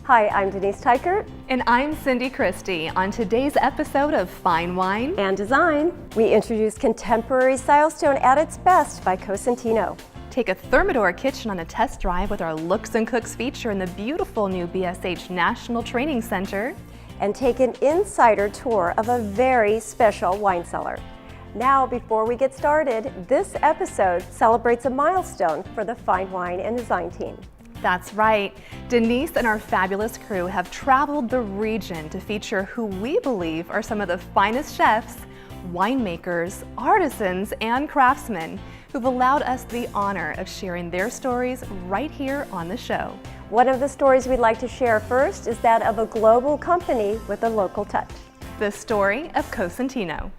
Hi, I'm Denise Teichert. And I'm Cindy Christie. On today's episode of Fine Wine and Design, we introduce contemporary Silestone at its best by Cosentino. Take a Thermador kitchen on a test drive with our Looks and Cooks feature in the beautiful new BSH National Training Center. And take an insider tour of a very special wine cellar. Now, before we get started, this episode celebrates a milestone for the Fine Wine and Design team. That's right. Denise and our fabulous crew have traveled the region to feature who we believe are some of the finest chefs, winemakers, artisans, and craftsmen who've allowed us the honor of sharing their stories right here on the show. One of the stories we'd like to share first is that of a global company with a local touch. The story of Cosentino.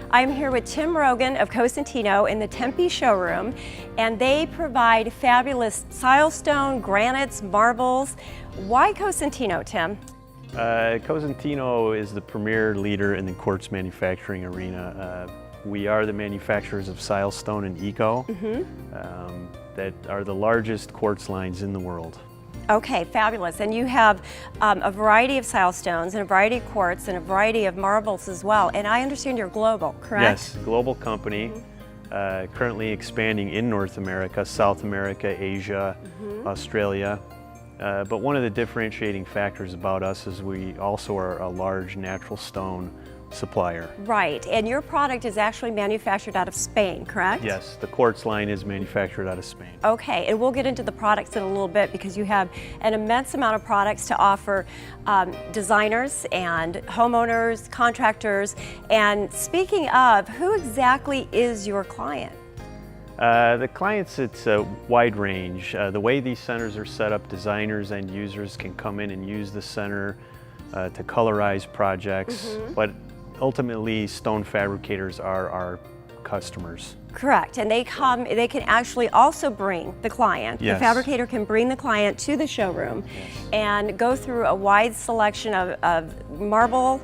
I'm here with Tim Rogan of Cosentino in the Tempe showroom, and they provide fabulous silestone, granites, marbles. Why Cosentino, Tim? Cosentino is the premier leader in the quartz manufacturing arena. We are the manufacturers of Silestone and Eco that are the largest quartz lines in the world. Okay, fabulous. And you have a variety of Silestones and a variety of quartz and a variety of marbles as well. And I understand you're global, correct? Yes, global company, currently expanding in North America, South America, Asia, Australia. But one of the differentiating factors about us is we also are a large natural stone supplier. Right, and your product is actually manufactured out of Spain, correct? Yes, the quartz line is manufactured out of Spain. Okay, and we'll get into the products in a little bit because you have an immense amount of products to offer designers and homeowners, contractors. And speaking of, who exactly is your client? The clients, it's a wide range. The way these centers are set up, designers and users can come in and use the center to colorize projects, but ultimately stone fabricators are our customers. Correct, and they can actually also bring the client. Yes. The fabricator can bring the client to the showroom and go through a wide selection of marble,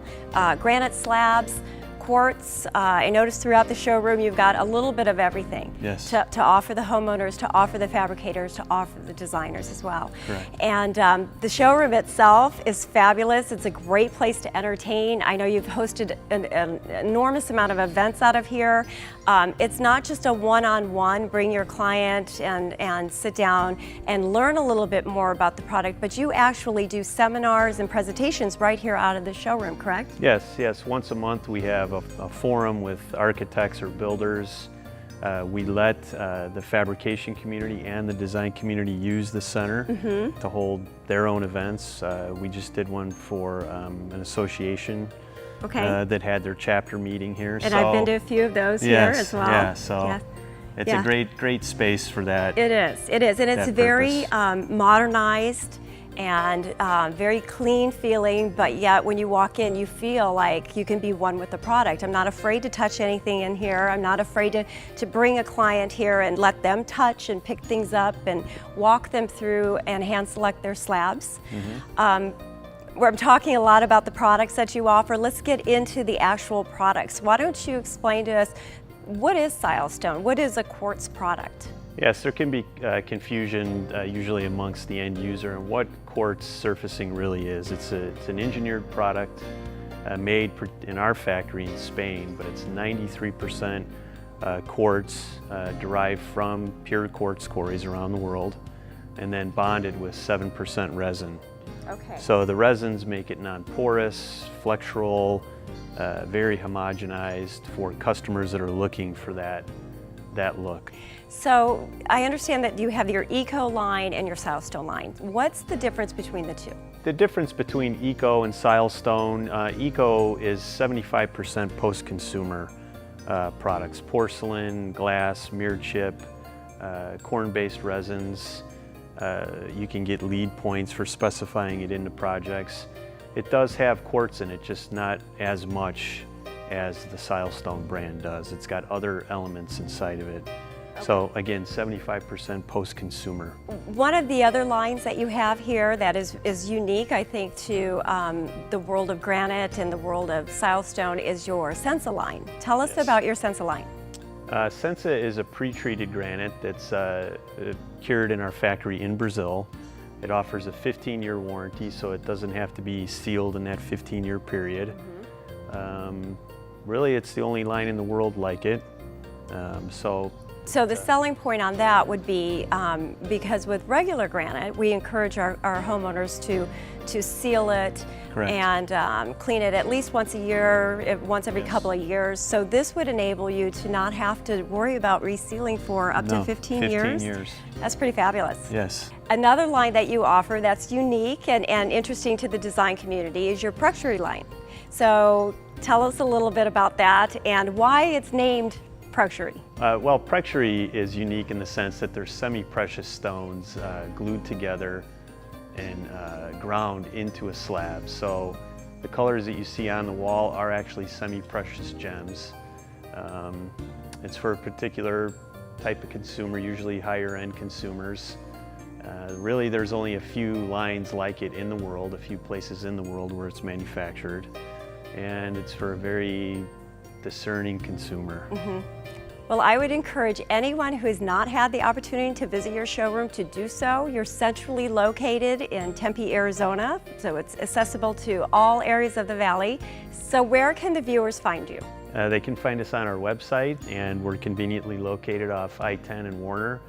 granite slabs, quartz. I noticed throughout the showroom you've got a little bit of everything to offer the homeowners, to offer the fabricators, to offer the designers as well. Correct. And the showroom itself is fabulous. It's a great place to entertain. I know you've hosted an enormous amount of events out of here. It's not just a one-on-one, bring your client and sit down and learn a little bit more about the product, but you actually do seminars and presentations right here out of the showroom, correct? Yes, yes. Once a month we have a forum with architects or builders. We let the fabrication community and the design community use the center to hold their own events. We just did one for an association that had their chapter meeting here. And I've been to a few of those here as well. Yeah, so it's a great space for that. It is, and it's very modernized and very clean feeling, but yet when you walk in you feel like you can be one with the product. I'm not afraid to touch anything in here. I'm not afraid to bring a client here and let them touch and pick things up and walk them through and hand select their slabs. We're talking a lot about the products that you offer. Let's get into the actual products. Why don't you explain to us, what is Silestone? What is a quartz product? Yes, there can be confusion usually amongst the end user and what quartz surfacing really is. It's an engineered product made in our factory in Spain, but it's 93% quartz derived from pure quartz quarries around the world, and then bonded with 7% resin. Okay. So the resins make it non-porous, flexural, very homogenized for customers that are looking for that look. So I understand that you have your Eco line and your Silestone line. What's the difference between the two? The difference between Eco and Silestone, Eco is 75% post-consumer products. Porcelain, glass, mirrored chip, corn-based resins. You can get lead points for specifying it into projects. It does have quartz in it, just not as much as the Silestone brand does. It's got other elements inside of it. So again, 75% post-consumer. One of the other lines that you have here that is unique, I think, to the world of granite and the world of Silestone is your Sensa line. Tell us about your Sensa line. Sensa is a pre-treated granite that's cured in our factory in Brazil. It offers a 15-year warranty, so it doesn't have to be sealed in that 15-year period. Really, it's the only line in the world like it. So the selling point on that would be, because with regular granite, we encourage our homeowners to seal it. Correct. And clean it at least once a year, once every couple of years. So this would enable you to not have to worry about resealing for up to 15 years. 15 years. That's pretty fabulous. Yes. Another line that you offer that's unique and interesting to the design community is your Pruxury line. So tell us a little bit about that and why it's named Pruxury. Well, Pruxury is unique in the sense that they're semi-precious stones glued together and ground into a slab. So the colors that you see on the wall are actually semi-precious gems. It's for a particular type of consumer, usually higher end consumers. Really, there's only a few lines like it in the world, a few places in the world where it's manufactured. And it's for a very discerning consumer. Well, I would encourage anyone who has not had the opportunity to visit your showroom to do so. You're centrally located in Tempe, Arizona, so it's accessible to all areas of the valley. So where can the viewers find you? They can find us on our website, and we're conveniently located off I-10 and Warner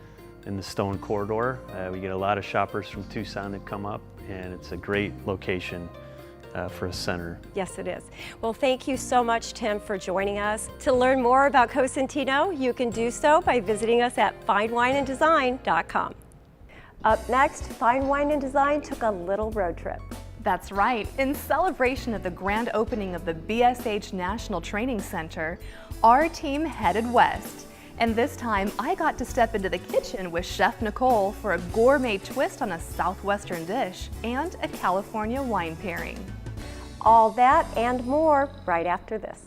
in the Stone Corridor. We get a lot of shoppers from Tucson that come up, and it's a great location for a center. Yes, it is. Well, thank you so much, Tim, for joining us. To learn more about Cosentino, you can do so by visiting us at finewineanddesign.com. Up next, Fine Wine and Design took a little road trip. That's right. In celebration of the grand opening of the BSH National Training Center, our team headed west. And this time, I got to step into the kitchen with Chef Nicole for a gourmet twist on a Southwestern dish and a California wine pairing. All that and more right after this.